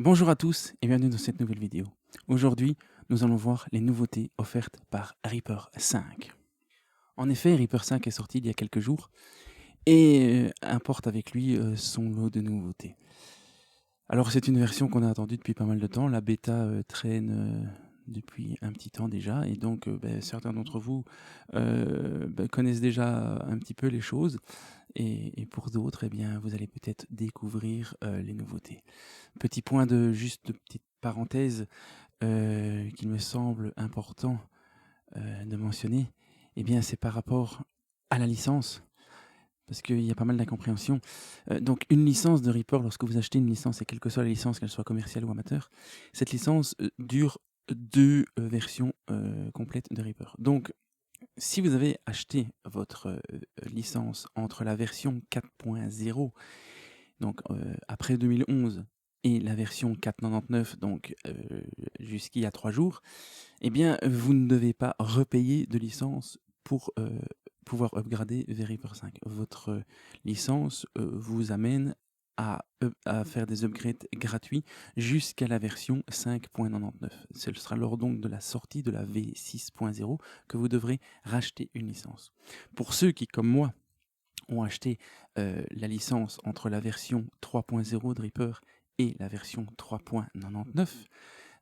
Bonjour à tous et bienvenue dans cette nouvelle vidéo. Aujourd'hui, nous allons voir les nouveautés offertes par Reaper 5. En effet, Reaper 5 est sorti il y a quelques jours et importe avec lui son lot de nouveautés. Alors c'est une version qu'on a attendue depuis pas mal de temps, la bêta traîne depuis un petit temps déjà et donc certains d'entre vous connaissent déjà un petit peu les choses et pour d'autres, eh bien, vous allez peut-être découvrir les nouveautés. Petit point de petite parenthèse qu'il me semble important de mentionner, eh bien, c'est par rapport à la licence, parce qu'il y a pas mal d'incompréhension. Donc, une licence de Reaper, lorsque vous achetez une licence, et quelle que soit la licence, qu'elle soit commerciale ou amateur, cette licence dure deux versions complètes de Reaper. Donc, si vous avez acheté votre licence entre la version 4.0, donc après 2011, et la version 4.99, donc jusqu'il y a 3 jours, eh bien, vous ne devez pas repayer de licence pour pouvoir upgrader vers Reaper 5. Votre licence vous amène à faire des upgrades gratuits jusqu'à la version 5.99. Ce sera lors donc de la sortie de la V6.0 que vous devrez racheter une licence. Pour ceux qui, comme moi, ont acheté la licence entre la version 3.0 de Reaper et la version 3.99,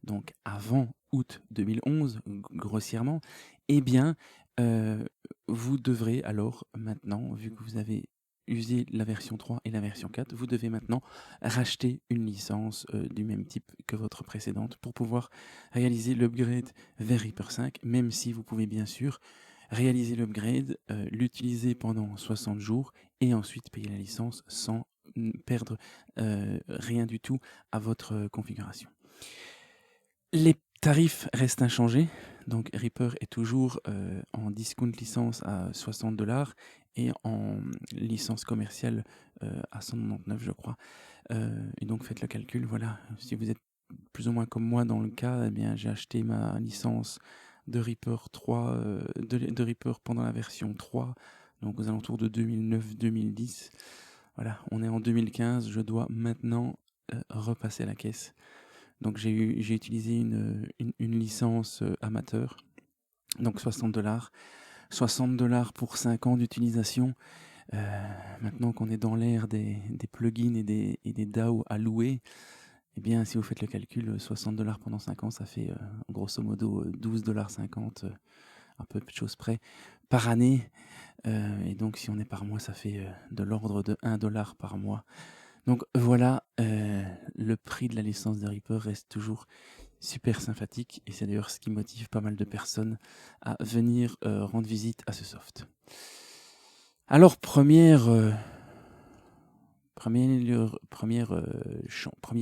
donc avant août 2011, grossièrement, eh bien, vous devrez alors maintenant, vu que vous avez usé la version 3 et la version 4, vous devez maintenant racheter une licence du même type que votre précédente pour pouvoir réaliser l'upgrade vers Reaper 5, même si vous pouvez bien sûr réaliser l'upgrade, l'utiliser pendant 60 jours et ensuite payer la licence sans perdre rien du tout à votre configuration. Les tarifs restent inchangés, donc Reaper est toujours en discount licence à 60$ et en licence commerciale à 199 je crois. Et donc faites le calcul, voilà, si vous êtes plus ou moins comme moi dans le cas, eh bien j'ai acheté ma licence de Reaper 3, de Reaper pendant la version 3, donc aux alentours de 2009-2010. Voilà, on est en 2015, je dois maintenant repasser à la caisse. Donc j'ai utilisé une licence amateur, donc 60$. 60$ pour 5 ans d'utilisation. Maintenant qu'on est dans l'ère des plugins et des DAO à louer, eh bien, si vous faites le calcul, 60$ pendant 5 ans, ça fait grosso modo 12,50$, un peu de choses près, par année. Et donc, si on est par mois, ça fait de l'ordre de 1$ par mois. Donc voilà, le prix de la licence de Reaper reste toujours super sympathique et c'est d'ailleurs ce qui motive pas mal de personnes à venir rendre visite à ce soft. Alors, premier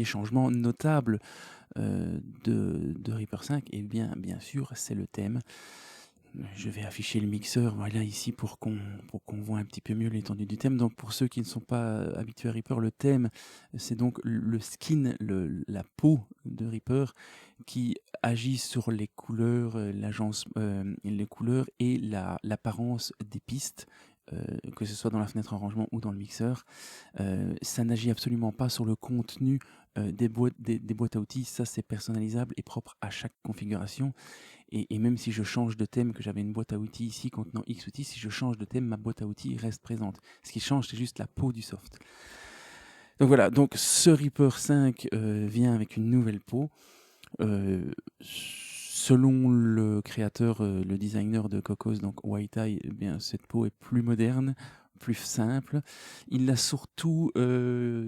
changement notable de Reaper 5, et bien sûr, c'est le thème. Je vais afficher le mixeur, voilà, ici pour qu'on voit un petit peu mieux l'étendue du thème. Donc pour ceux qui ne sont pas habitués à Reaper, le thème, c'est donc le skin, la peau de Reaper qui agit sur les couleurs, les couleurs et l'apparence des pistes. Que ce soit dans la fenêtre arrangement ou dans le mixeur, ça n'agit absolument pas sur le contenu des boîtes à outils. Ça, c'est personnalisable et propre à chaque configuration. Et même si je change de thème, que j'avais une boîte à outils ici contenant X outils, si je change de thème, ma boîte à outils reste présente. Ce qui change, c'est juste la peau du soft. Donc voilà, donc ce Reaper 5 vient avec une nouvelle peau. Selon le créateur, le designer de Cocos, donc White Eye, eh bien, cette peau est plus moderne, plus simple. Il l'a surtout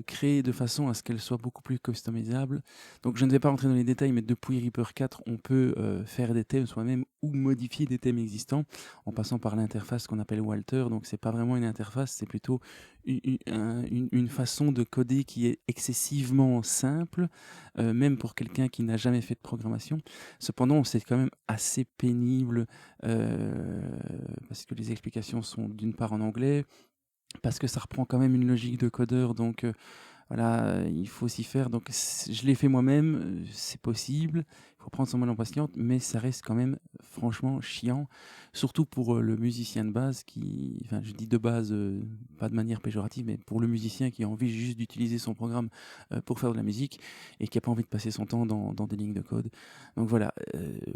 créée de façon à ce qu'elle soit beaucoup plus customisable. Donc je ne vais pas rentrer dans les détails, mais depuis Reaper 4, on peut faire des thèmes soi-même ou modifier des thèmes existants en passant par l'interface qu'on appelle Walter. Donc c'est pas vraiment une interface, c'est plutôt une façon de coder qui est excessivement simple, même pour quelqu'un qui n'a jamais fait de programmation. Cependant, c'est quand même assez pénible parce que les explications sont d'une part en anglais, parce que ça reprend quand même une logique de codeur, donc voilà, il faut s'y faire. Donc je l'ai fait moi-même, c'est possible, il faut prendre son mal en patience, mais ça reste quand même franchement chiant, surtout pour le musicien de base qui, enfin je dis de base, pas de manière péjorative, mais pour le musicien qui a envie juste d'utiliser son programme pour faire de la musique et qui n'a pas envie de passer son temps dans des lignes de code. Donc voilà,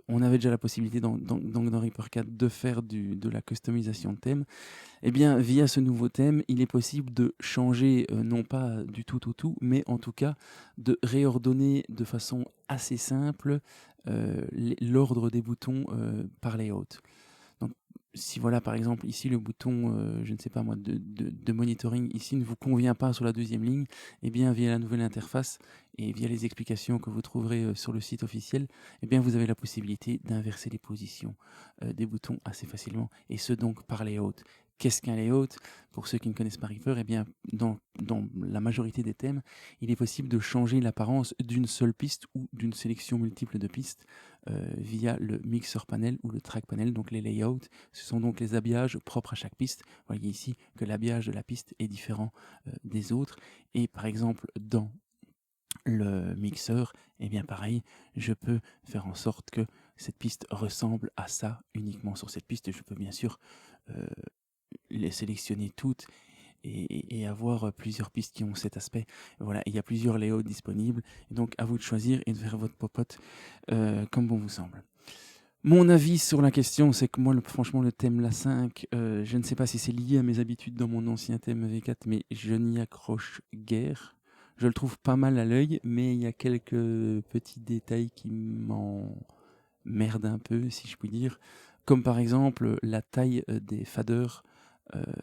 on avait déjà la possibilité dans Reaper 4 de faire de la customisation de thème. Eh bien, via ce nouveau thème, il est possible de changer, non pas du tout, mais en tout cas de réordonner de façon assez simple l'ordre des boutons par layout. Donc, si voilà, par exemple, ici le bouton, je ne sais pas moi, de monitoring, ici ne vous convient pas sur la deuxième ligne, eh bien, via la nouvelle interface et via les explications que vous trouverez sur le site officiel, eh bien, vous avez la possibilité d'inverser les positions des boutons assez facilement, et ce donc par layout. Qu'est-ce qu'un layout? Pour ceux qui ne connaissent pas Reaper, eh bien, dans la majorité des thèmes, il est possible de changer l'apparence d'une seule piste ou d'une sélection multiple de pistes via le mixer panel ou le track panel. Donc les layouts, ce sont donc les habillages propres à chaque piste. Vous voyez ici que l'habillage de la piste est différent des autres. Et par exemple, dans le mixeur, eh bien pareil, je peux faire en sorte que cette piste ressemble à ça uniquement sur cette piste. Et je peux bien sûr les sélectionner toutes et avoir plusieurs pistes qui ont cet aspect. Voilà, il y a plusieurs layouts disponibles, et donc à vous de choisir et de faire votre popote comme bon vous semble. Mon avis sur la question, c'est que moi, franchement, le thème La 5, je ne sais pas si c'est lié à mes habitudes dans mon ancien thème V4, mais je n'y accroche guère. Je le trouve pas mal à l'œil, mais il y a quelques petits détails qui m'emmerdent un peu, si je puis dire, comme par exemple la taille des faders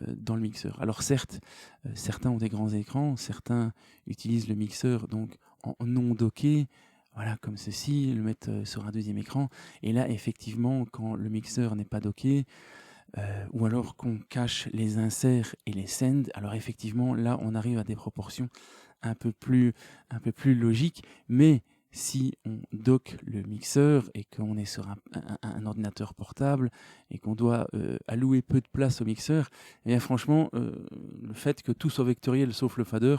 dans le mixeur. Alors certes, certains ont des grands écrans, certains utilisent le mixeur donc en non docké, voilà, comme ceci, le mettre sur un deuxième écran. Et là, effectivement, quand le mixeur n'est pas docké, ou alors qu'on cache les inserts et les sends, alors effectivement, là, on arrive à des proportions un peu plus logiques. Mais si on dock le mixeur et qu'on est sur un ordinateur portable et qu'on doit allouer peu de place au mixeur, et bien franchement, le fait que tout soit vectoriel sauf le fader,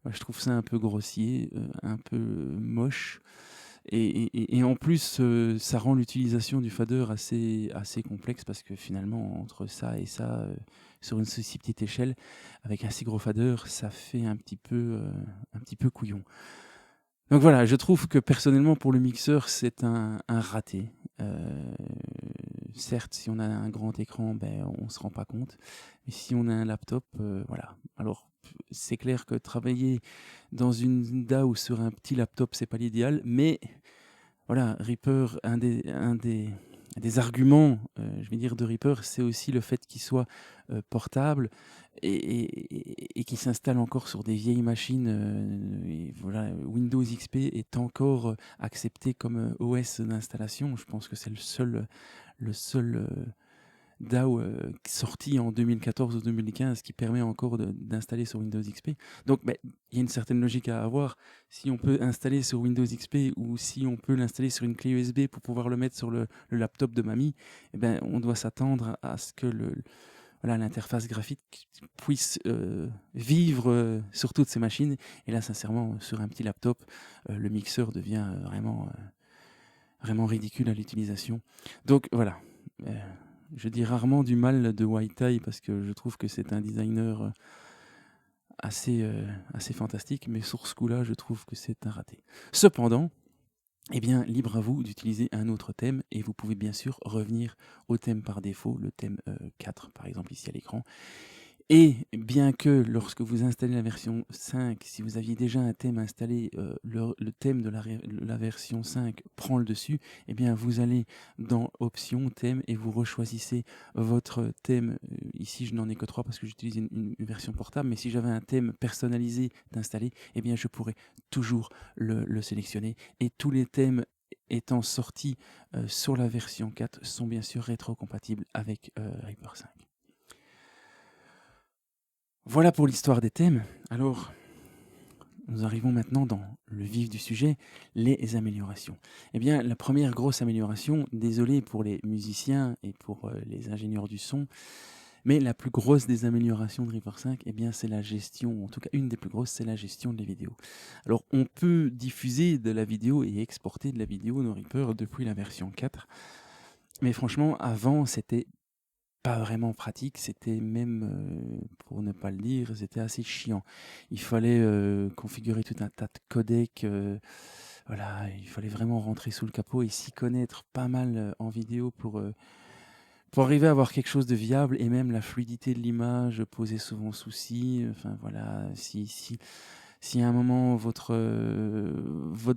je trouve ça un peu grossier, un peu moche. Et en plus, ça rend l'utilisation du fader assez complexe parce que finalement, entre ça et ça, sur une si petite échelle, avec un si gros fader, ça fait un petit peu couillon. Donc voilà, je trouve que personnellement, pour le mixeur, c'est un raté. Certes, si on a un grand écran, ben, on ne se rend pas compte. Mais si on a un laptop, voilà. Alors, c'est clair que travailler dans une DAW ou sur un petit laptop, c'est pas l'idéal, mais voilà, Reaper, un des arguments, je vais dire, de Reaper, c'est aussi le fait qu'il soit portable et qu'il s'installe encore sur des vieilles machines. Et voilà, Windows XP est encore accepté comme OS d'installation. Je pense que c'est le seul DAO sorti en 2014 ou 2015 qui permet encore d'installer sur Windows XP. Donc il y a une certaine logique à avoir. Si on peut installer sur Windows XP ou si on peut l'installer sur une clé USB pour pouvoir le mettre sur le laptop de mamie, eh ben, on doit s'attendre à ce que l'interface graphique puisse vivre sur toutes ces machines. Et là, sincèrement, sur un petit laptop, le mixeur devient vraiment ridicule à l'utilisation. Donc voilà. Je dis rarement du mal de Waitai parce que je trouve que c'est un designer assez fantastique, mais sur ce coup-là, je trouve que c'est un raté. Cependant, eh bien, libre à vous d'utiliser un autre thème et vous pouvez bien sûr revenir au thème par défaut, le thème 4 par exemple ici à l'écran. Et bien que lorsque vous installez la version 5, si vous aviez déjà un thème installé, le thème de la version 5 prend le dessus, eh bien vous allez dans Options, Thème, et vous rechoisissez votre thème. Ici, je n'en ai que 3 parce que j'utilise une version portable, mais si j'avais un thème personnalisé d'installer, eh bien je pourrais toujours le sélectionner. Et tous les thèmes étant sortis sur la version 4 sont bien sûr rétrocompatibles avec Reaper 5. Voilà pour l'histoire des thèmes. Alors, nous arrivons maintenant dans le vif du sujet, les améliorations. Eh bien, la première grosse amélioration, désolé pour les musiciens et pour les ingénieurs du son, Mais la plus grosse des améliorations de Reaper 5, eh bien, c'est la gestion, en tout cas une des plus grosses, c'est la gestion des vidéos. Alors, on peut diffuser de la vidéo et exporter de la vidéo dans Reaper depuis la version 4. Mais franchement, avant, c'était pas vraiment pratique, c'était même, pour ne pas le dire, c'était assez chiant. Il fallait configurer tout un tas de codecs, voilà, il fallait vraiment rentrer sous le capot et s'y connaître pas mal en vidéo pour arriver à avoir quelque chose de viable, et même la fluidité de l'image posait souvent souci. Enfin voilà, si à un moment votre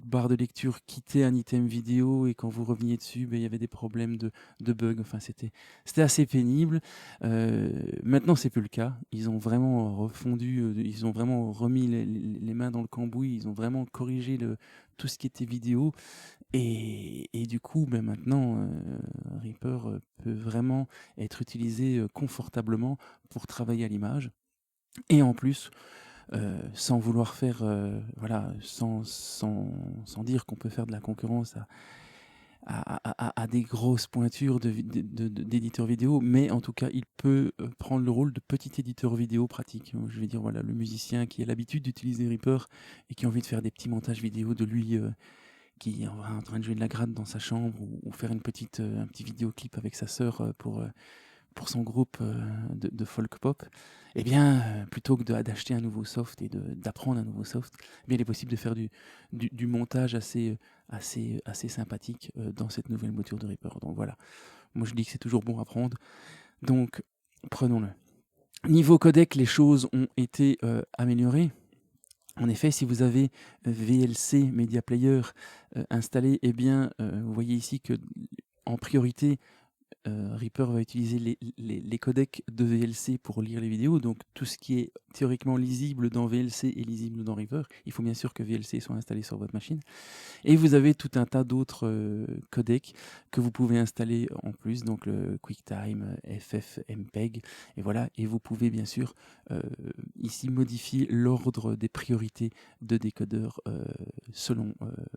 barre de lecture quittait un item vidéo et quand vous reveniez dessus, ben, il y avait des problèmes de bugs. Enfin, c'était assez pénible. Maintenant, c'est plus le cas. Ils ont vraiment refondu, ils ont vraiment remis les mains dans le cambouis. Ils ont vraiment corrigé tout ce qui était vidéo. Et du coup, ben maintenant, Reaper peut vraiment être utilisé confortablement pour travailler à l'image. Et en plus, sans vouloir faire, voilà, sans dire qu'on peut faire de la concurrence à des grosses pointures d'éditeurs vidéo, mais en tout cas, il peut prendre le rôle de petit éditeur vidéo pratique. Je vais dire, voilà, le musicien qui a l'habitude d'utiliser Reaper et qui a envie de faire des petits montages vidéo de lui qui est en train de jouer de la gratte dans sa chambre, ou faire un petit vidéoclip avec sa sœur pour son groupe de folk pop, eh bien, plutôt que d'acheter un nouveau soft et d'apprendre un nouveau soft, eh bien, il est possible de faire du montage assez sympathique dans cette nouvelle mouture de Reaper. Donc voilà, moi je dis que c'est toujours bon à prendre, donc prenons-le. Niveau codec, les choses ont été améliorées. En effet, si vous avez VLC Media Player installé, eh bien, vous voyez ici que en priorité, Reaper va utiliser les codecs de VLC pour lire les vidéos, donc tout ce qui est théoriquement lisible dans VLC est lisible dans Reaper. Il faut bien sûr que VLC soit installé sur votre machine. Et vous avez tout un tas d'autres codecs que vous pouvez installer en plus, donc le QuickTime, FF, MPEG, et voilà. Et vous pouvez bien sûr ici modifier l'ordre des priorités de décodeur selon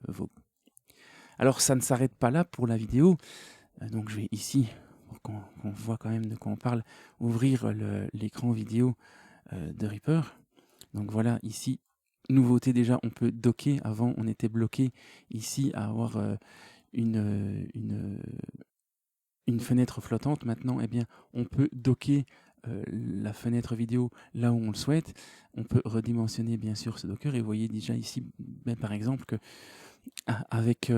vos. Alors ça ne s'arrête pas là pour la vidéo. Donc je vais ici, pour qu'on voit quand même de quoi on parle, ouvrir l'écran vidéo de Reaper. Donc voilà, ici, nouveauté déjà, on peut docker. Avant, on était bloqué ici à avoir une fenêtre flottante. Maintenant, eh bien, on peut docker la fenêtre vidéo là où on le souhaite. On peut redimensionner bien sûr ce docker. Et vous voyez déjà ici, ben, par exemple, que avec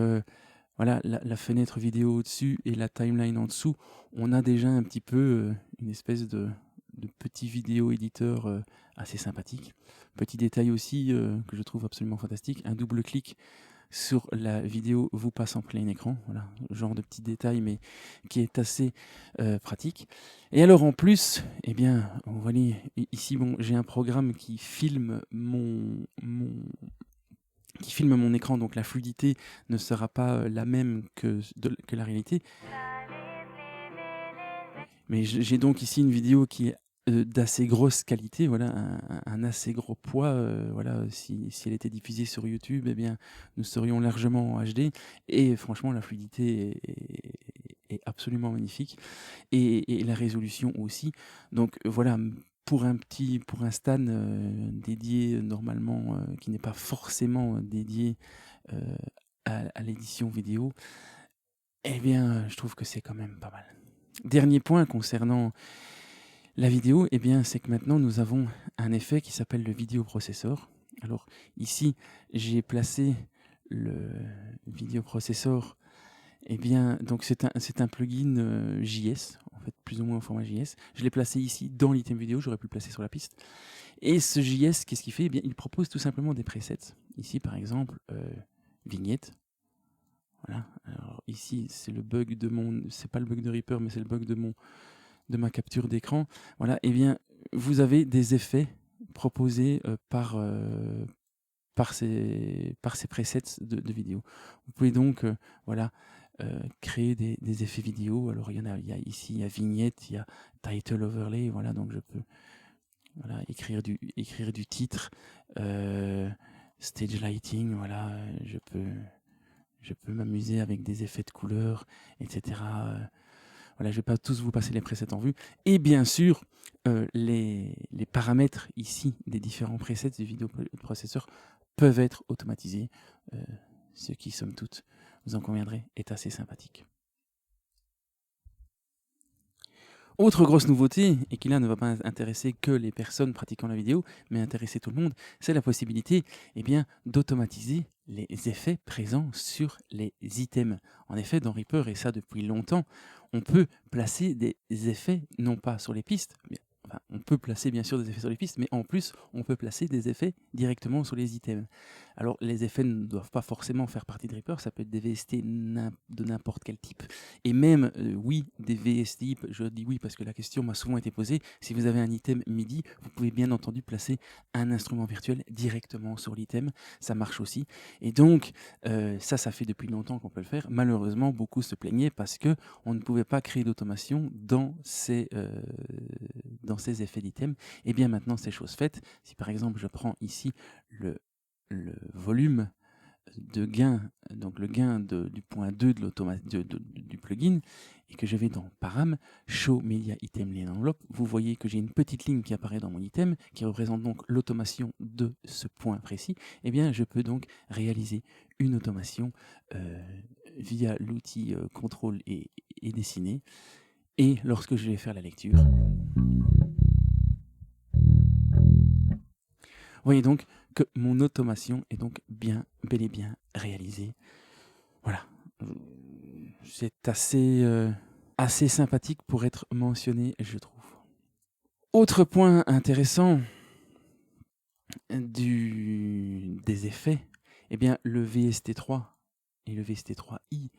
voilà, la fenêtre vidéo au-dessus et la timeline en dessous, on a déjà un petit peu une espèce de petit vidéo éditeur assez sympathique. Petit détail aussi que je trouve absolument fantastique, un double clic sur la vidéo vous passe en plein écran. Voilà, genre de petit détail, mais qui est assez pratique. Et alors en plus, eh bien, vous voyez ici, bon, j'ai un programme qui filme qui filme mon écran, donc la fluidité ne sera pas la même que la réalité. Mais j'ai donc ici une vidéo qui est d'assez grosse qualité, voilà, un assez gros poids. Voilà, si elle était diffusée sur YouTube, eh bien, nous serions largement en HD. Et franchement, la fluidité est absolument magnifique. Et la résolution aussi. Donc voilà, pour un stan dédié normalement, qui n'est pas forcément dédié à l'édition vidéo, eh bien, je trouve que c'est quand même pas mal. Dernier point concernant la vidéo, eh bien, c'est que maintenant nous avons un effet qui s'appelle le vidéoprocessor. Alors ici, j'ai placé le vidéoprocessor. Eh bien, donc c'est un plugin JS, en fait, plus ou moins au format JS. Je l'ai placé ici dans l'item vidéo, j'aurais pu le placer sur la piste. Et ce JS, qu'est-ce qu'il fait? Eh bien, il propose tout simplement des presets. Ici, par exemple, vignette. Voilà. Alors ici, c'est le bug c'est pas le bug de Reaper, mais c'est le bug de ma capture d'écran. Voilà. Eh bien, vous avez des effets proposés par ces presets de vidéo. Vous pouvez donc, voilà, créer des effets vidéo. Alors il y a ici, il y a vignette, il y a title overlay, voilà, donc je peux, voilà, écrire du titre, stage lighting, voilà, je peux m'amuser avec des effets de couleurs, etc. Voilà, je ne vais pas tous vous passer les presets en vue. Et bien sûr, les paramètres ici des différents presets du vidéoprocesseur peuvent être automatisés, ce qui, somme toute, vous en conviendrez, est assez sympathique. Autre grosse nouveauté, et qui là ne va pas intéresser que les personnes pratiquant la vidéo, mais intéresser tout le monde, c'est la possibilité d'automatiser les effets présents sur les items. En effet, dans Reaper, et ça depuis longtemps, on peut placer des effets, non pas sur les pistes, mais enfin, on peut placer bien sûr des effets sur les pistes, mais en plus, on peut placer des effets directement sur les items. Alors, les effets ne doivent pas forcément faire partie de Reaper, ça peut être des VST de n'importe quel type. Et même, oui, des VST, je dis oui parce que la question m'a souvent été posée, si vous avez un item MIDI, vous pouvez bien entendu placer un instrument virtuel directement sur l'item, ça marche aussi. Et donc, ça fait depuis longtemps qu'on peut le faire. Malheureusement, beaucoup se plaignaient parce qu'on ne pouvait pas créer d'automation dans ces effets d'item. Et bien maintenant, c'est chose faite. Si par exemple, je prends ici le volume de gain, donc le gain du point 2 du plugin, et que je vais dans Param, Show Media Item Lien Envelope, vous voyez que j'ai une petite ligne qui apparaît dans mon item, qui représente donc l'automation de ce point précis. Et bien, je peux donc réaliser une automation via l'outil contrôle et dessiner. Et lorsque je vais faire la lecture, vous voyez donc que mon automation est donc bel et bien réalisée. Voilà. C'est assez sympathique pour être mentionné, je trouve. Autre point intéressant des effets, eh bien, le VST3 et le VST3i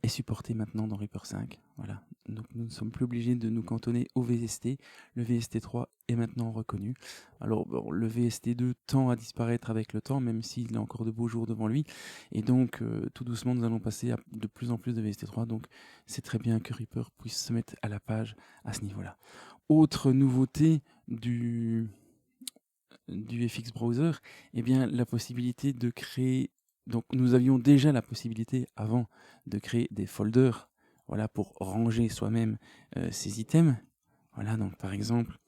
est supporté maintenant dans Reaper 5. Voilà. Donc nous ne sommes plus obligés de nous cantonner au VST. Le VST3 est maintenant reconnu. Alors bon, le VST2 tend à disparaître avec le temps, même s'il a encore de beaux jours devant lui. Et donc tout doucement, nous allons passer à de plus en plus de VST3. Donc c'est très bien que Reaper puisse se mettre à la page à ce niveau-là. Autre nouveauté du FX Browser, eh bien, la possibilité de créer. Donc, nous avions déjà la possibilité avant de créer des folders, voilà, pour ranger soi-même ces items. Voilà, donc par exemple,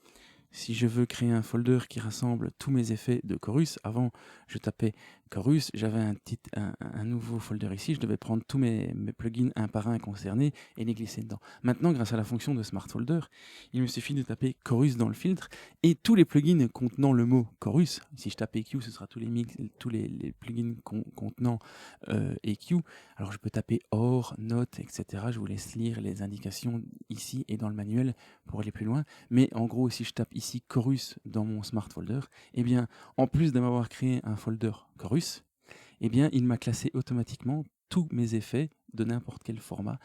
si je veux créer un folder qui rassemble tous mes effets de chorus, avant je tapais chorus, j'avais un nouveau folder ici, je devais prendre tous mes plugins un par un concernés et les glisser dedans. Maintenant, grâce à la fonction de Smart Folder, il me suffit de taper chorus dans le filtre et tous les plugins contenant le mot chorus, si je tape EQ, ce sera tous les plugins contenant EQ. Alors je peux taper OR, Note, etc. Je vous laisse lire les indications ici et dans le manuel pour aller plus loin. Mais en gros, si je tape ici chorus dans mon Smart Folder, eh bien, en plus de m'avoir créé un folder chorus, eh bien, il m'a classé automatiquement tous mes effets de n'importe quel format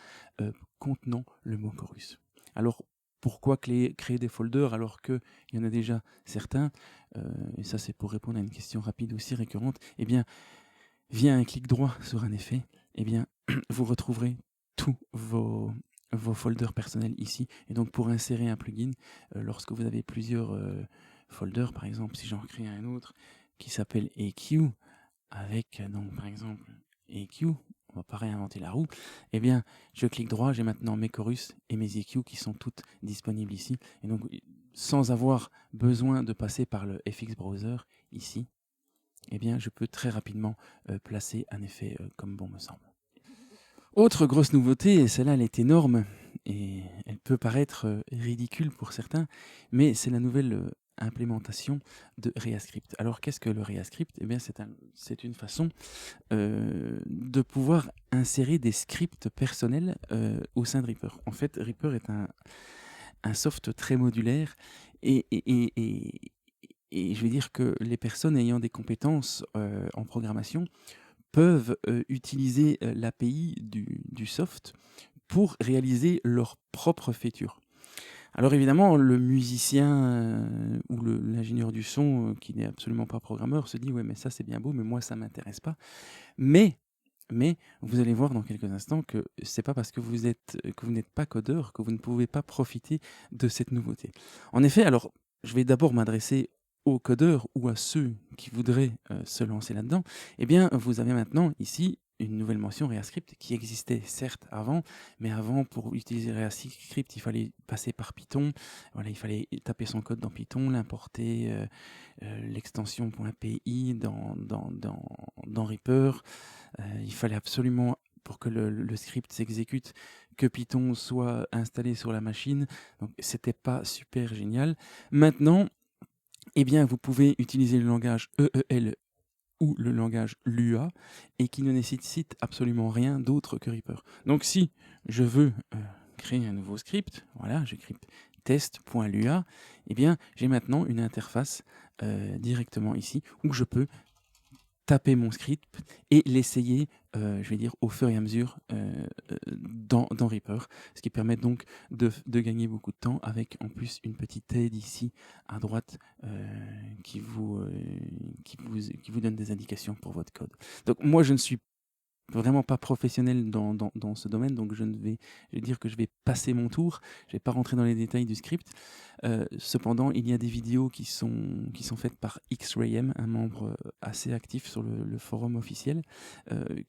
contenant le mot chorus. Alors, pourquoi créer des folders alors qu'il y en a déjà certains et ça, c'est pour répondre à une question rapide aussi récurrente. Eh bien, via un clic droit sur un effet, eh bien, vous retrouverez tous vos folders personnels ici. Et donc, pour insérer un plugin, lorsque vous avez plusieurs folders, par exemple, si j'en crée un autre qui s'appelle EQ, avec, donc, par exemple, EQ, on va pas réinventer la roue, eh bien, je clique droit, j'ai maintenant mes chorus et mes EQ qui sont toutes disponibles ici. Et donc, sans avoir besoin de passer par le FX Browser ici, eh bien, je peux très rapidement placer un effet comme bon me semble. Autre grosse nouveauté, et celle-là elle est énorme, et elle peut paraître ridicule pour certains, mais c'est la nouvelle implémentation de ReaScript. Alors qu'est-ce que le ReaScript? Eh bien, c'est une façon de pouvoir insérer des scripts personnels au sein de Reaper. En fait, Reaper est un soft très modulaire et je vais dire que les personnes ayant des compétences en programmation peuvent utiliser l'API du soft pour réaliser leur propre feature. Alors évidemment, le musicien ou l'ingénieur du son qui n'est absolument pas programmeur se dit « ouais, mais ça c'est bien beau, mais moi ça ne m'intéresse pas ». Mais vous allez voir dans quelques instants que c'est pas parce que vous n'êtes pas codeur que vous ne pouvez pas profiter de cette nouveauté. En effet, alors je vais d'abord m'adresser aux codeurs ou à ceux qui voudraient se lancer là-dedans. Eh bien, vous avez maintenant ici une nouvelle mention ReaScript qui existait certes avant, mais avant, pour utiliser ReaScript, il fallait passer par Python. Voilà, il fallait taper son code dans Python, l'importer, l'extension .py dans Reaper. Il fallait absolument, pour que le script s'exécute, que Python soit installé sur la machine. Donc, c'était pas super génial. Maintenant, eh bien, vous pouvez utiliser le langage EEL ou le langage Lua et qui ne nécessite absolument rien d'autre que Reaper. Donc, si je veux créer un nouveau script, voilà, j'écris test.lua, eh bien, j'ai maintenant une interface directement ici où je peux taper mon script et l'essayer, je vais dire, au fur et à mesure dans Reaper, ce qui permet donc de gagner beaucoup de temps avec en plus une petite aide ici à droite qui vous donne des indications pour votre code. Donc moi, je ne suis vraiment pas professionnel dans ce domaine, donc je vais dire que je vais passer mon tour, je vais pas rentrer dans les détails du script. Cependant, il y a des vidéos qui sont faites par XRayM, un membre assez actif sur le forum officiel,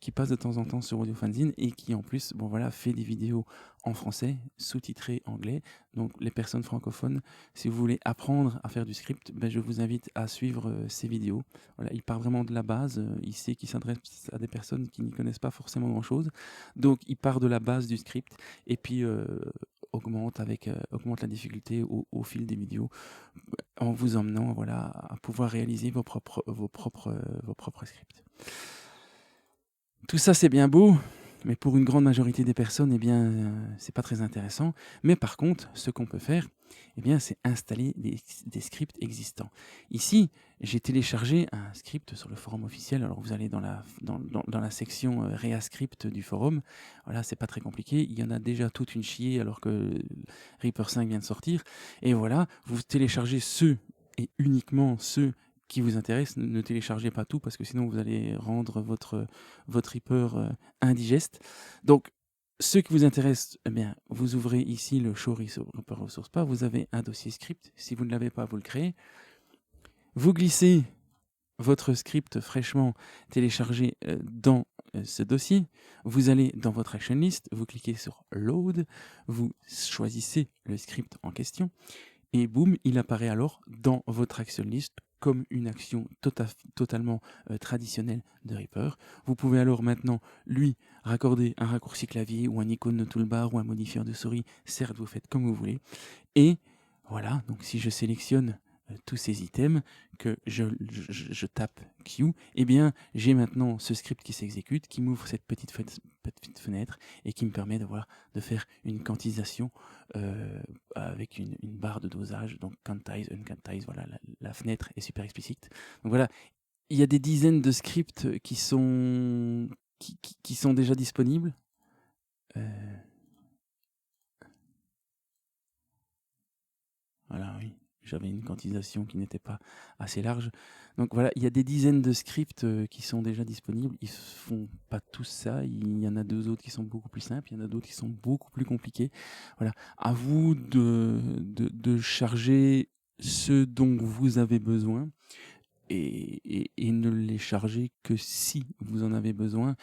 qui passe de temps en temps sur AudioFanzine et qui en plus fait des vidéos en français, sous-titrées anglais. Donc les personnes francophones, si vous voulez apprendre à faire du script, je vous invite à suivre ces vidéos. Voilà, il part vraiment de la base, il sait qu'il s'adresse à des personnes qui n'y connaissent pas forcément grand-chose. Donc il part de la base du script et puis augmente la difficulté au fil des vidéos en vous emmenant à pouvoir réaliser vos propres scripts. Tout ça, c'est bien beau, mais pour une grande majorité des personnes, c'est pas très intéressant. Mais par contre, ce qu'on peut faire, c'est installer des scripts existants. Ici, j'ai téléchargé un script sur le forum officiel. Alors, vous allez dans la section ReaScript du forum. Voilà, c'est pas très compliqué. Il y en a déjà toute une chier alors que Reaper 5 vient de sortir. Et voilà, vous téléchargez ceux et uniquement ceux qui vous intéressent. Ne téléchargez pas tout parce que sinon vous allez rendre votre Reaper indigeste. Donc, ceux qui vous intéressent, vous ouvrez ici le Show Reaper Resource Path. Vous avez un dossier script. Si vous ne l'avez pas, vous le créez. Vous glissez votre script fraîchement téléchargé dans ce dossier. Vous allez dans votre action list, vous cliquez sur Load, vous choisissez le script en question et boum, il apparaît alors dans votre action list comme une action totalement traditionnelle de Reaper. Vous pouvez alors maintenant lui raccorder un raccourci clavier ou un icône de toolbar ou un modifieur de souris. Certes, vous faites comme vous voulez. Et voilà, donc si je sélectionne tous ces items, que je tape Q, j'ai maintenant ce script qui s'exécute, qui m'ouvre cette petite fenêtre et qui me permet de faire une quantisation avec une barre de dosage, donc quantize, unquantize, voilà, la fenêtre est super explicite. Donc voilà, il y a des dizaines de scripts qui sont déjà disponibles. Voilà, oui. J'avais une quantisation qui n'était pas assez large. Donc voilà, il y a des dizaines de scripts qui sont déjà disponibles. Ils ne font pas tous ça. Il y en a deux autres qui sont beaucoup plus simples. Il y en a d'autres qui sont beaucoup plus compliqués. Voilà, à vous de charger ce dont vous avez besoin et ne les charger que si vous en avez besoin.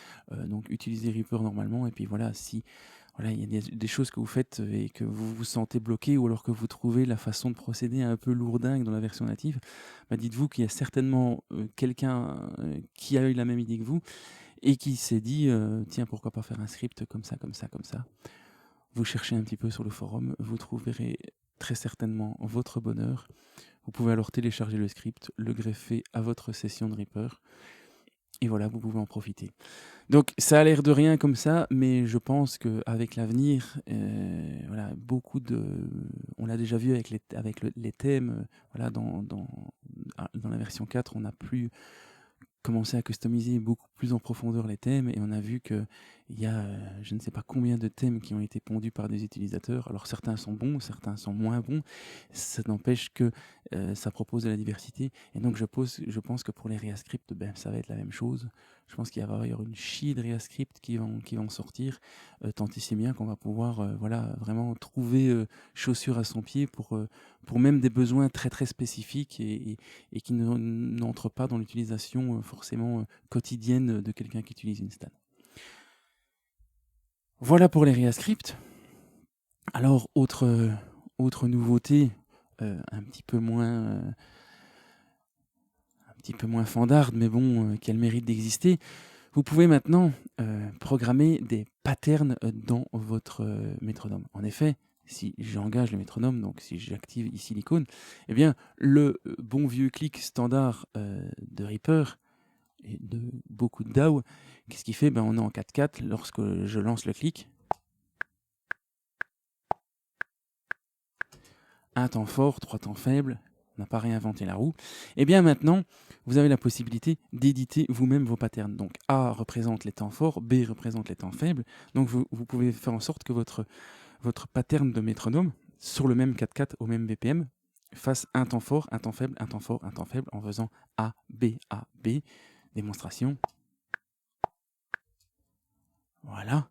Donc utilisez Reaper normalement. Et puis voilà, si voilà, il y a des choses que vous faites et que vous vous sentez bloqué ou alors que vous trouvez la façon de procéder un peu lourdingue dans la version native, dites-vous qu'il y a certainement quelqu'un qui a eu la même idée que vous et qui s'est dit tiens, pourquoi pas faire un script comme ça, comme ça, comme ça. Vous cherchez un petit peu sur le forum, vous trouverez très certainement votre bonheur. Vous pouvez alors télécharger le script, le greffer à votre session de Reaper et voilà, vous pouvez en profiter. Donc ça a l'air de rien comme ça, mais je pense qu'avec l'avenir, on l'a déjà vu avec les thèmes, voilà, dans la version 4, on a pu commencer à customiser beaucoup plus en profondeur les thèmes et on a vu qu'il y a je ne sais pas combien de thèmes qui ont été pondus par des utilisateurs. Alors certains sont bons, certains sont moins bons, ça n'empêche que ça propose de la diversité et donc je pense que pour les ReaScript, ça va être la même chose. Je pense qu'il va y avoir une chier de ReaScript qui vont sortir, tant et si bien qu'on va pouvoir vraiment trouver chaussure à son pied pour même des besoins très très spécifiques et qui n'entrent pas dans l'utilisation forcément quotidienne de quelqu'un qui utilise une stan. Voilà pour les ReaScript. Alors, autre nouveauté, un petit peu moins fandarde, mais bon, qui a le mérite d'exister. Vous pouvez maintenant programmer des patterns dans votre métronome. En effet, si j'engage le métronome, donc si j'active ici l'icône, eh bien, le bon vieux clic standard de Reaper et de beaucoup de DAW, qu'est-ce qu'il fait? On est en 4/4 lorsque je lance le clic. Un temps fort, 3 temps faibles, on n'a pas réinventé la roue. Et bien maintenant, vous avez la possibilité d'éditer vous-même vos patterns. Donc A représente les temps forts, B représente les temps faibles. Donc vous pouvez faire en sorte que votre pattern de métronome, sur le même 4/4 au même BPM, fasse un temps fort, un temps faible, un temps fort, un temps faible, en faisant A, B, A, B. Démonstration. Voilà.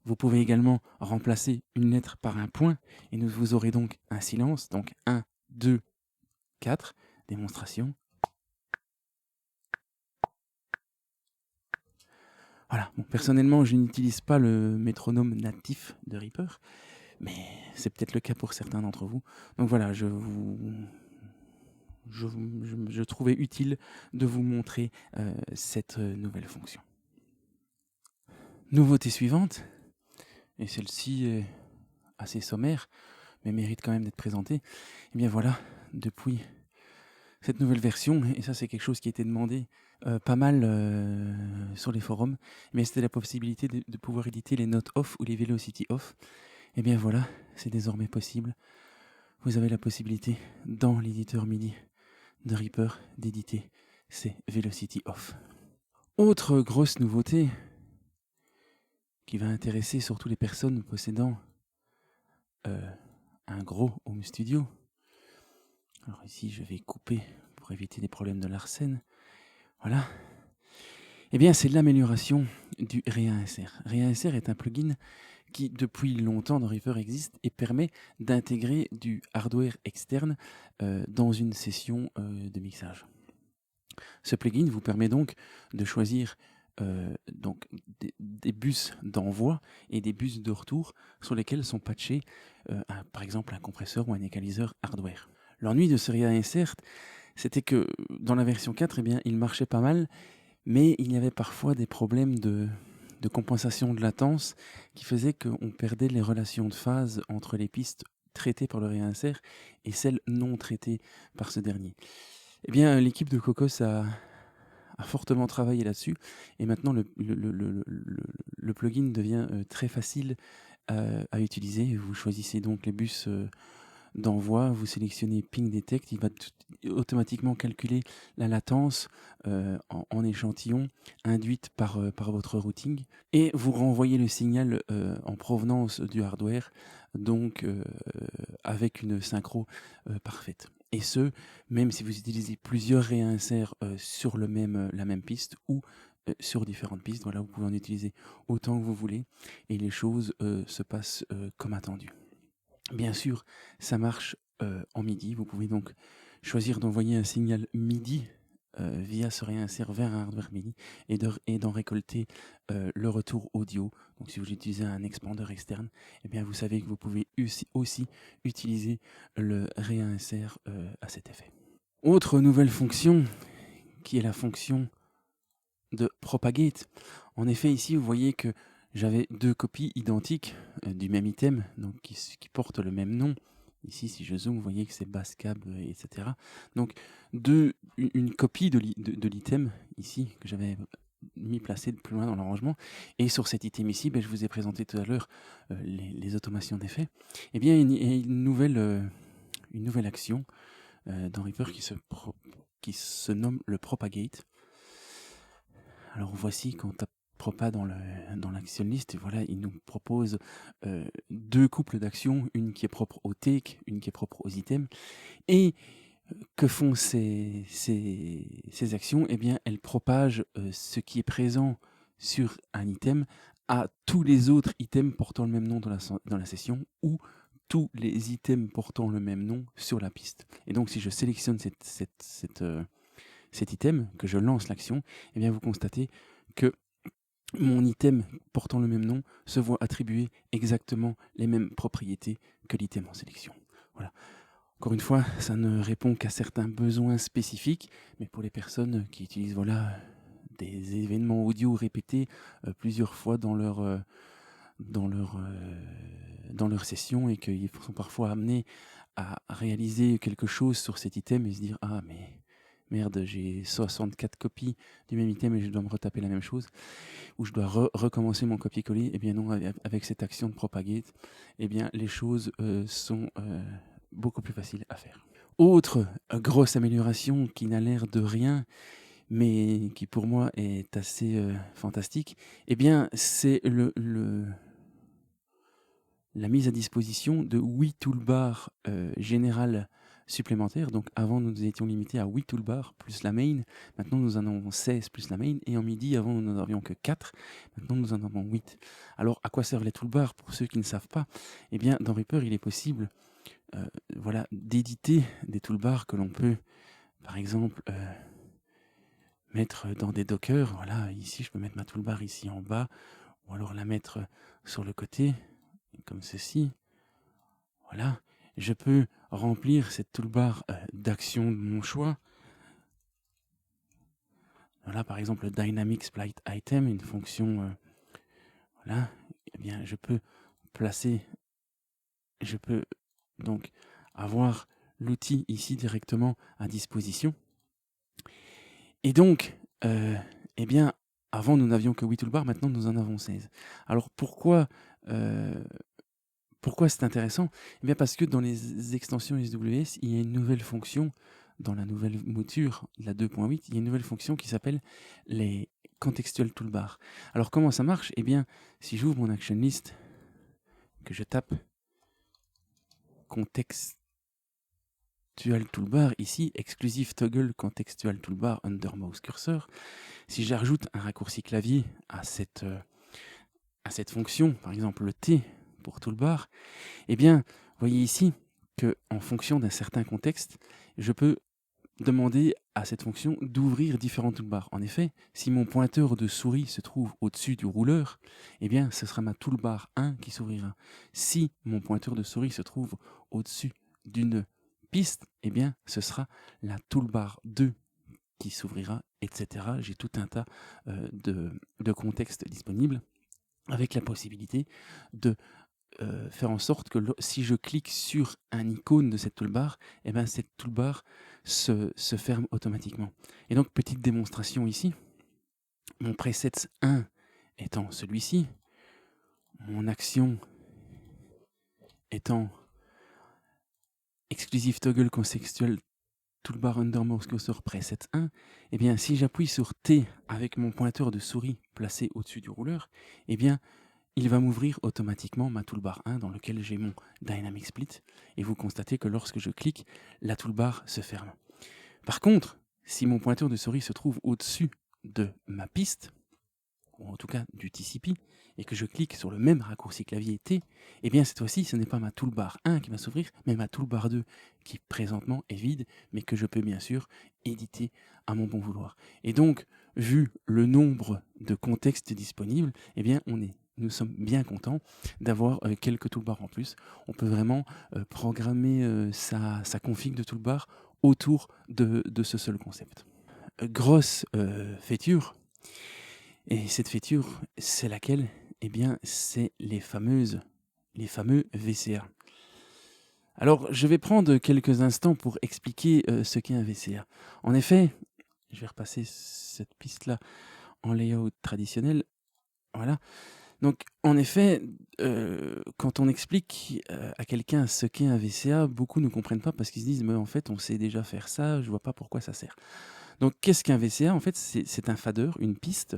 Vous pouvez également remplacer une lettre par un point et vous aurez donc un silence. Donc 1, 2, 4. Démonstration. Voilà. Bon, personnellement, je n'utilise pas le métronome natif de Reaper, mais c'est peut-être le cas pour certains d'entre vous. Donc voilà, je trouvais utile de vous montrer cette nouvelle fonction. Nouveauté suivante, et celle-ci est assez sommaire, mais mérite quand même d'être présentée. Et bien voilà, depuis cette nouvelle version, et ça c'est quelque chose qui a été demandé pas mal sur les forums, mais c'était la possibilité de pouvoir éditer les notes off ou les velocity off. Et bien voilà, c'est désormais possible. Vous avez la possibilité dans l'éditeur MIDI de Reaper d'éditer ces velocity off. Autre grosse nouveauté qui va intéresser surtout les personnes possédant un gros home studio. Alors ici, je vais couper pour éviter des problèmes de l'arsène. Voilà. Eh bien, c'est l'amélioration du ReaInsert. ReaInsert est un plugin qui, depuis longtemps dans Reaper, existe et permet d'intégrer du hardware externe dans une session de mixage. Ce plugin vous permet donc de choisir des bus d'envoi et des bus de retour sur lesquels sont patchés par exemple un compresseur ou un égaliseur hardware. L'ennui de ce ReaInsert, c'était que dans la version 4, eh bien, il marchait pas mal, mais il y avait parfois des problèmes de compensation de latence qui faisaient qu'on perdait les relations de phase entre les pistes traitées par le ReaInsert et celles non traitées par ce dernier. Eh bien, l'équipe de Cocos a fortement travaillé là-dessus et maintenant le plugin devient très facile à utiliser. Vous choisissez donc les bus d'envoi, vous sélectionnez Ping Detect, il va automatiquement calculer la latence en échantillon induite par votre routing et vous renvoyez le signal en provenance du hardware, donc avec une synchro parfaite. Et ce, même si vous utilisez plusieurs réinserts sur la même piste ou sur différentes pistes, voilà, vous pouvez en utiliser autant que vous voulez et les choses se passent comme attendu. Bien sûr, ça marche en MIDI. Vous pouvez donc choisir d'envoyer un signal MIDI via ce réinsert vers un hardware MIDI et d'en récolter le retour audio. Donc si vous utilisez un expandeur externe, eh bien vous savez que vous pouvez aussi utiliser le réinsert à cet effet. Autre nouvelle fonction qui est la fonction de propagate. En effet, ici, vous voyez que j'avais deux copies identiques du même item, donc qui portent le même nom. Ici, si je zoome, vous voyez que c'est Basscab, etc. Donc, une copie de l'item, ici, que j'avais mis placé plus loin dans l'arrangement. Et sur cet item ici, je vous ai présenté tout à l'heure les automations d'effets. Eh bien, il y a une nouvelle action dans Reaper qui se nomme le propagate. Alors voici quand on tape propa dans l'action list, et voilà, il nous propose deux couples d'actions, une qui est propre au take, une qui est propre aux items. Et que font ces actions? Eh bien, elles propagent ce qui est présent sur un item à tous les autres items portant le même nom dans la session ou tous les items portant le même nom sur la piste. Et donc, si je sélectionne cet item, que je lance l'action, eh bien vous constatez que mon item portant le même nom se voit attribuer exactement les mêmes propriétés que l'item en sélection. Voilà. Encore une fois, ça ne répond qu'à certains besoins spécifiques, mais pour les personnes qui utilisent des événements audio répétés plusieurs fois dans leur session et qu'ils sont parfois amenés à réaliser quelque chose sur cet item et se dire « Ah, mais merde, j'ai 64 copies du même item et je dois me retaper la même chose » ou je dois recommencer mon copier-coller. Eh bien non, avec cette action de propagate, eh bien les choses sont beaucoup plus faciles à faire. Autre grosse amélioration qui n'a l'air de rien, mais qui pour moi est assez fantastique, eh bien c'est la mise à disposition de 8 toolbars générales supplémentaires. Donc avant, nous étions limités à 8 toolbars plus la main. Maintenant, nous en avons 16 plus la main. Et en MIDI, avant, nous n'en avions que 4. Maintenant, nous en avons 8. Alors, à quoi servent les toolbars pour ceux qui ne savent pas? Eh bien, dans Reaper, il est possible d'éditer des toolbars que l'on peut, par exemple, mettre dans des dockers. Voilà, ici, je peux mettre ma toolbar ici en bas, ou alors la mettre sur le côté, comme ceci. Voilà, je peux remplir cette toolbar d'actions de mon choix. Voilà, par exemple, le Dynamic Split Item, une fonction. Voilà, eh bien, je peux donc avoir l'outil ici directement à disposition. Et donc, eh bien, avant, nous n'avions que 8 toolbars, maintenant, nous en avons 16. Alors, pourquoi c'est intéressant? Eh bien parce que dans les extensions SWS, il y a une nouvelle fonction, dans la nouvelle mouture, la 2.8, il y a une nouvelle fonction qui s'appelle les contextual toolbars. Alors comment ça marche? Eh bien, si j'ouvre mon action list, que je tape contextual toolbar, ici, exclusive toggle contextual toolbar under mouse cursor, si j'ajoute un raccourci clavier à cette fonction, par exemple le T pour toolbar, eh bien, vous voyez ici qu'en fonction d'un certain contexte, je peux demander à cette fonction d'ouvrir différents toolbars. En effet, si mon pointeur de souris se trouve au-dessus du rouleur, eh bien, ce sera ma toolbar 1 qui s'ouvrira. Si mon pointeur de souris se trouve au-dessus d'une piste, eh bien, ce sera la toolbar 2 qui s'ouvrira, etc. J'ai tout un tas de contextes disponibles avec la possibilité de faire en sorte que si je clique sur un icône de cette toolbar, eh ben, cette toolbar se ferme automatiquement. Et donc, petite démonstration ici, mon preset 1 étant celui-ci, mon action étant exclusive toggle contextual toolbar under mouse cursor preset 1, eh bien, si j'appuie sur T avec mon pointeur de souris placé au-dessus du rouleur, eh bien, il va m'ouvrir automatiquement ma toolbar 1 dans lequel j'ai mon Dynamic Split. Et vous constatez que lorsque je clique, la toolbar se ferme. Par contre, si mon pointeur de souris se trouve au-dessus de ma piste, ou en tout cas du TCP, et que je clique sur le même raccourci clavier T, eh bien cette fois-ci, ce n'est pas ma toolbar 1 qui va s'ouvrir, mais ma toolbar 2 qui présentement est vide, mais que je peux bien sûr éditer à mon bon vouloir. Et donc, vu le nombre de contextes disponibles, eh bien nous sommes bien contents d'avoir quelques toolbars en plus. On peut vraiment programmer sa config de toolbar autour de ce seul concept. Grosse feature, et cette feature, c'est laquelle? Eh bien, c'est les fameux VCA. Alors, je vais prendre quelques instants pour expliquer ce qu'est un VCA. En effet, je vais repasser cette piste-là en layout traditionnel. Voilà. Donc, en effet, quand on explique à quelqu'un ce qu'est un VCA, beaucoup ne comprennent pas parce qu'ils se disent « mais en fait, on sait déjà faire ça, je vois pas pourquoi ça sert ». Donc, qu'est-ce qu'un VCA? En fait, c'est un fader, une piste,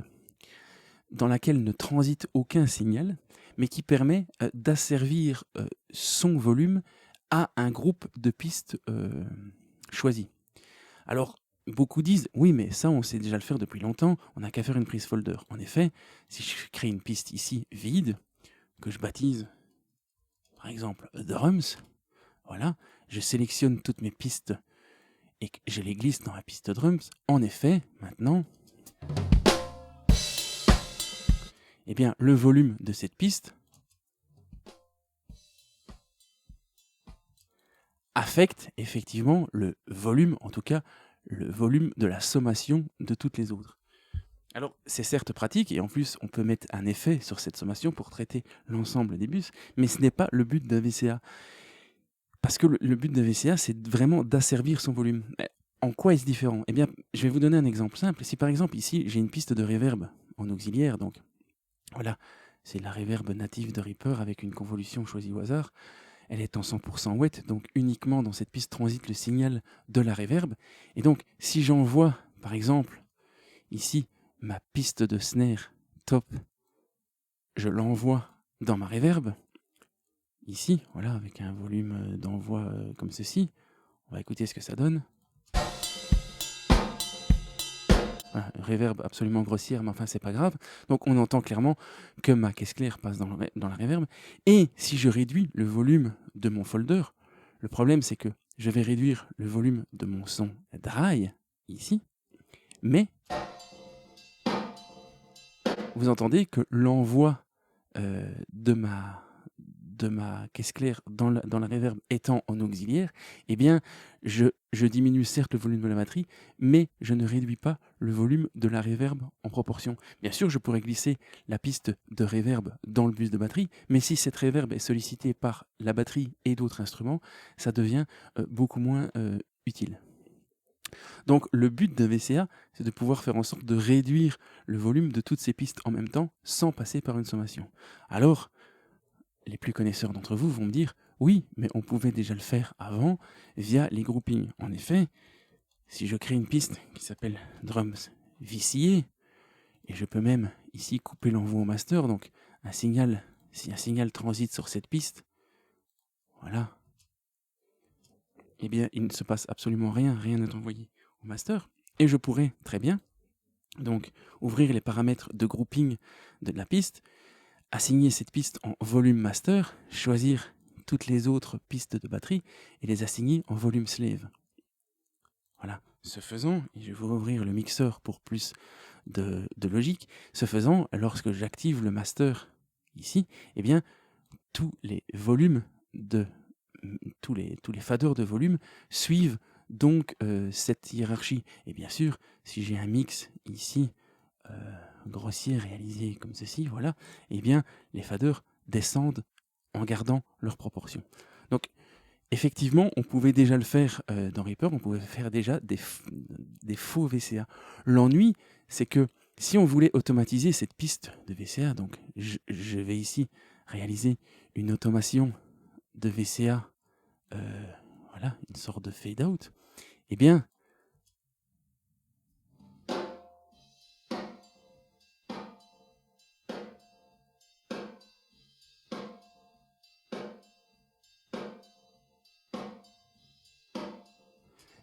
dans laquelle ne transite aucun signal, mais qui permet d'asservir son volume à un groupe de pistes choisies. Alors, beaucoup disent, oui, mais ça, on sait déjà le faire depuis longtemps, on n'a qu'à faire une prise folder. En effet, si je crée une piste ici vide, que je baptise, par exemple, drums, voilà, je sélectionne toutes mes pistes et que je les glisse dans la piste drums. En effet, maintenant, eh bien, le volume de cette piste affecte effectivement le volume, en tout cas le volume de la sommation de toutes les autres. Alors, c'est certes pratique, et en plus, on peut mettre un effet sur cette sommation pour traiter l'ensemble des bus, mais ce n'est pas le but d'un VCA. Parce que le but d'un VCA, c'est vraiment d'asservir son volume. En quoi est-ce différent? Eh bien, je vais vous donner un exemple simple. Si par exemple, ici, j'ai une piste de reverb en auxiliaire, donc voilà, c'est la reverb native de Reaper avec une convolution choisie au hasard. Elle est en 100% wet, donc uniquement dans cette piste transite le signal de la reverb. Et donc, si j'envoie, par exemple, ici, ma piste de snare top, je l'envoie dans ma reverb, ici, voilà, avec un volume d'envoi comme ceci. On va écouter ce que ça donne. Voilà, reverb absolument grossière, mais enfin, c'est pas grave. Donc, on entend clairement que ma caisse claire passe dans la reverb. Et si je réduis le volume de mon folder, le problème, c'est que je vais réduire le volume de mon son dry, ici, mais vous entendez que l'envoi de ma caisse claire dans la reverb étant en auxiliaire, eh bien, je diminue certes le volume de la batterie, mais je ne réduis pas le volume de la reverb en proportion. Bien sûr, je pourrais glisser la piste de reverb dans le bus de batterie, mais si cette reverb est sollicitée par la batterie et d'autres instruments, ça devient beaucoup moins utile. Donc le but d'un VCA, c'est de pouvoir faire en sorte de réduire le volume de toutes ces pistes en même temps sans passer par une sommation. Alors, les plus connaisseurs d'entre vous vont me dire « Oui, mais on pouvait déjà le faire avant via les groupings. » En effet, si je crée une piste qui s'appelle Drums VCA, et je peux même ici couper l'envoi au master, donc si un signal transite sur cette piste, voilà, eh bien il ne se passe absolument rien, rien n'est envoyé au master. Et je pourrais très bien donc ouvrir les paramètres de grouping de la piste, assigner cette piste en volume master, choisir toutes les autres pistes de batterie et les assigner en volume slave. Voilà. Ce faisant, et je vais ouvrir le mixeur pour plus de logique, ce faisant, lorsque j'active le master ici, eh bien, tous les volumes tous les faders de volume suivent donc cette hiérarchie. Et bien sûr, si j'ai un mix ici grossier réalisé comme ceci, voilà, eh bien les faders descendent en gardant leurs proportions. Donc effectivement, on pouvait déjà le faire dans Reaper, on pouvait faire déjà des faux VCA. L'ennui, c'est que si on voulait automatiser cette piste de VCA, donc je vais ici réaliser une automation de VCA, voilà, une sorte de fade out, eh bien,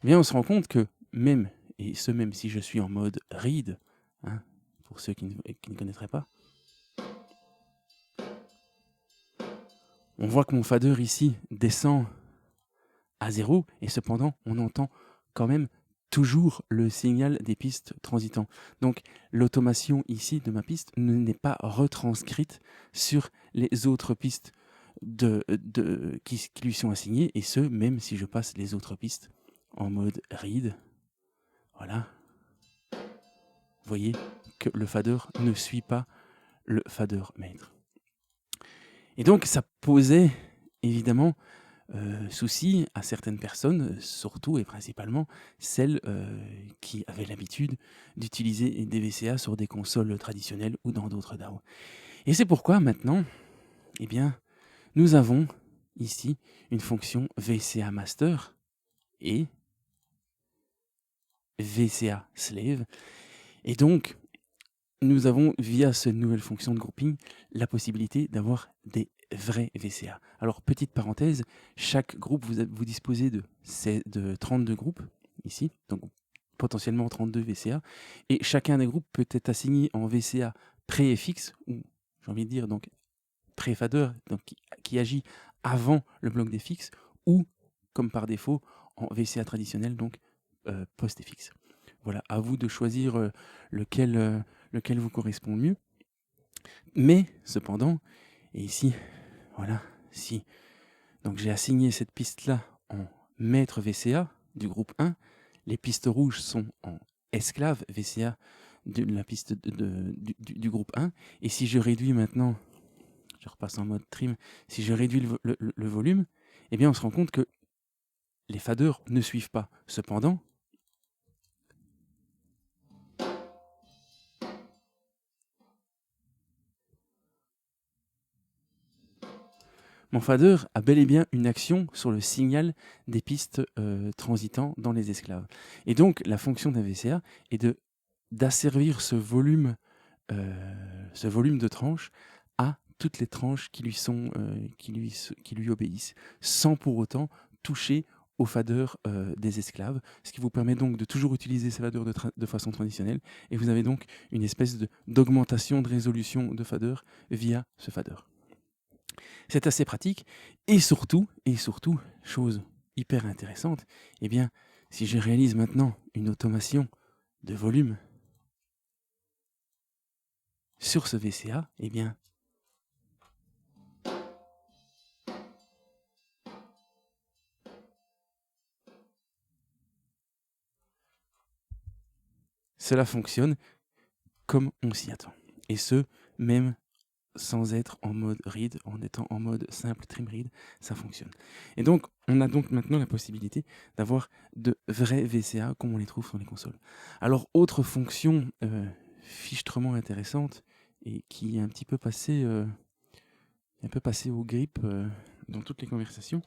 on se rend compte que même si je suis en mode read, hein, pour ceux qui ne connaîtraient pas, on voit que mon fader ici descend à 0, et cependant, on entend quand même toujours le signal des pistes transitant. Donc, l'automation ici de ma piste n'est pas retranscrite sur les autres pistes qui lui sont assignées, et ce, même si je passe les autres pistes en mode read. Voilà. Vous voyez que le fader ne suit pas le fader maître. Et donc, ça posait évidemment souci à certaines personnes, surtout et principalement celles qui avaient l'habitude d'utiliser des VCA sur des consoles traditionnelles ou dans d'autres DAW. Et c'est pourquoi maintenant, eh bien, nous avons ici une fonction VCA Master et VCA Slave. Et donc, nous avons, via cette nouvelle fonction de grouping, la possibilité d'avoir des vrais VCA. Alors, petite parenthèse, chaque groupe, vous disposez de 32 groupes, ici, donc potentiellement 32 VCA, et chacun des groupes peut être assigné en VCA pré-FX, ou j'ai envie de dire, donc pré-fader, donc qui agit avant le bloc d'FX, ou, comme par défaut, en VCA traditionnel, donc post-FX. Voilà, à vous de choisir lequel vous correspond mieux. Mais, cependant, et ici, voilà, si donc j'ai assigné cette piste-là en maître VCA du groupe 1, les pistes rouges sont en esclave VCA de la piste du groupe 1, et si je réduis maintenant, je repasse en mode trim, si je réduis le volume, eh bien on se rend compte que les faders ne suivent pas. Cependant, mon fader a bel et bien une action sur le signal des pistes transitant dans les esclaves. Et donc, la fonction d'un VCA est d'asservir ce volume de tranche à toutes les tranches qui lui obéissent, sans pour autant toucher au fader des esclaves, ce qui vous permet donc de toujours utiliser ces faders de façon traditionnelle, et vous avez donc une espèce d'augmentation de résolution de fader via ce fader. C'est assez pratique, et surtout, chose hyper intéressante, eh bien, si je réalise maintenant une automation de volume sur ce VCA, eh bien, cela fonctionne comme on s'y attend. Et ce, même sans être en mode read, en étant en mode simple trim read, ça fonctionne. Et donc, on a donc maintenant la possibilité d'avoir de vrais VCA comme on les trouve sur les consoles. Alors, autre fonction fichtrement intéressante et qui est un petit peu passée au grip dans toutes les conversations,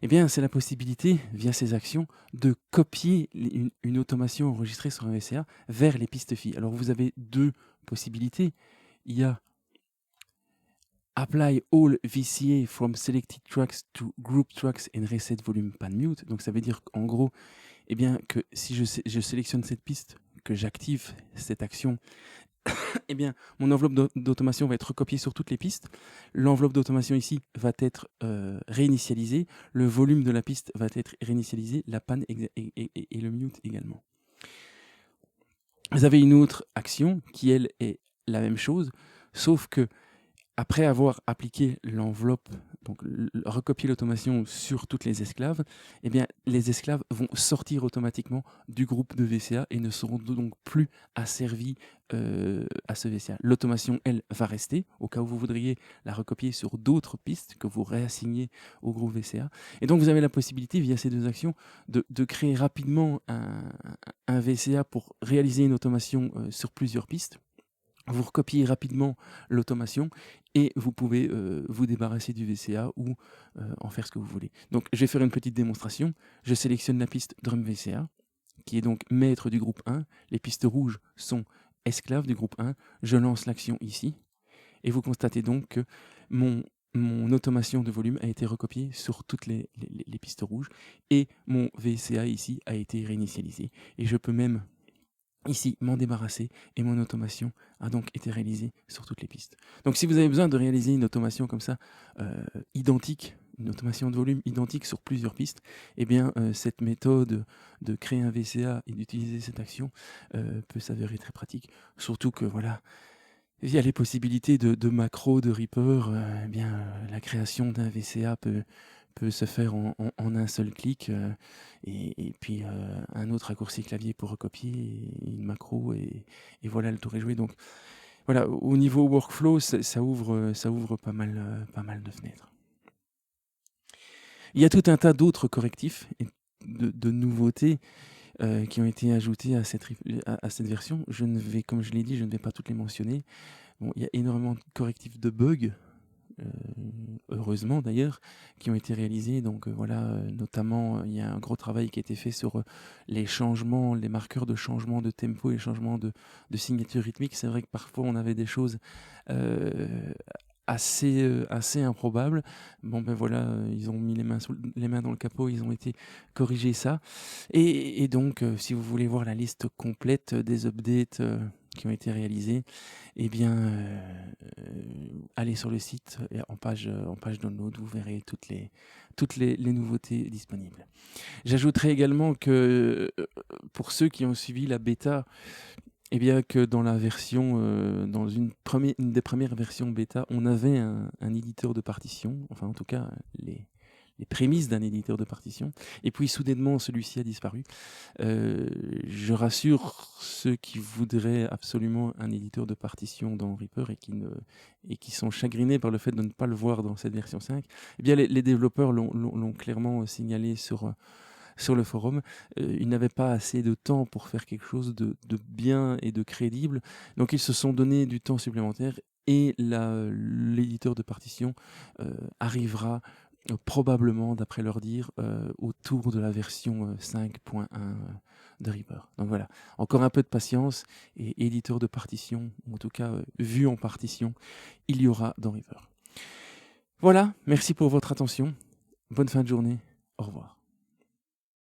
eh bien, c'est la possibilité, via ces actions, de copier une automation enregistrée sur un VCA vers les pistes filles. Alors, vous avez deux possibilités. Il y a Apply all VCA from selected tracks to group tracks and reset volume pan mute. Donc, ça veut dire qu'en gros, eh bien, que si je sélectionne cette piste, que j'active cette action, eh bien, mon enveloppe d'automation va être recopiée sur toutes les pistes. L'enveloppe d'automation ici va être réinitialisée. Le volume de la piste va être réinitialisé. La panne et le mute également. Vous avez une autre action qui, elle, est la même chose, sauf que après avoir appliqué l'enveloppe, donc recopier l'automation sur toutes les esclaves, eh bien, les esclaves vont sortir automatiquement du groupe de VCA et ne seront donc plus asservis à ce VCA. L'automation, elle, va rester, au cas où vous voudriez la recopier sur d'autres pistes que vous réassignez au groupe VCA. Et donc, vous avez la possibilité, via ces deux actions, de créer rapidement un VCA pour réaliser une automation sur plusieurs pistes. Vous recopiez rapidement l'automation et vous pouvez vous débarrasser du VCA ou en faire ce que vous voulez. Donc je vais faire une petite démonstration. Je sélectionne la piste drum VCA qui est donc maître du groupe 1. Les pistes rouges sont esclaves du groupe 1. Je lance l'action ici et vous constatez donc que mon automation de volume a été recopiée sur toutes les pistes rouges et mon VCA ici a été réinitialisé. Et je peux même ici m'en débarrasser et mon automation a donc été réalisée sur toutes les pistes. Donc si vous avez besoin de réaliser une automation comme ça, identique, une automation de volume identique sur plusieurs pistes, eh bien cette méthode de créer un VCA et d'utiliser cette action peut s'avérer très pratique. Surtout que voilà, via les possibilités de macro, de Reaper, eh bien la création d'un VCA peut se faire en un seul clic et puis un autre raccourci clavier pour recopier, une macro et voilà, le tour est joué. Donc voilà, au niveau workflow, ça ouvre pas mal de fenêtres. Il y a tout un tas d'autres correctifs et de nouveautés qui ont été ajoutés à cette version. Comme je l'ai dit, je ne vais pas toutes les mentionner. Bon, il y a énormément de correctifs de bugs, heureusement d'ailleurs, qui ont été réalisés. Donc voilà, notamment, il y a un gros travail qui a été fait sur les changements, les marqueurs de changement de tempo et les changements de signature rythmique. C'est vrai que parfois on avait des choses assez improbables. Bon ben voilà, ils ont mis les mains dans le capot, ils ont été corriger ça. Et donc, si vous voulez voir la liste complète des updates qui ont été réalisés, eh bien, allez sur le site et en page download, vous verrez toutes les nouveautés disponibles. J'ajouterai également que pour ceux qui ont suivi la bêta Eh bien que dans la version, dans une des premières versions bêta, on avait un éditeur de partition, enfin en tout cas les prémices d'un éditeur de partition, et puis soudainement celui-ci a disparu. Je rassure ceux qui voudraient absolument un éditeur de partition dans Reaper et qui sont chagrinés par le fait de ne pas le voir dans cette version 5. Eh bien les développeurs l'ont clairement signalé sur le forum. Ils n'avaient pas assez de temps pour faire quelque chose de bien et de crédible, donc ils se sont donné du temps supplémentaire et l'éditeur de partition arrivera probablement, d'après leur dire, autour de la version 5.1 de Reaper. Donc voilà, encore un peu de patience et éditeur de partition, ou en tout cas vue en partition, il y aura dans Reaper. Voilà, merci pour votre attention, bonne fin de journée, au revoir.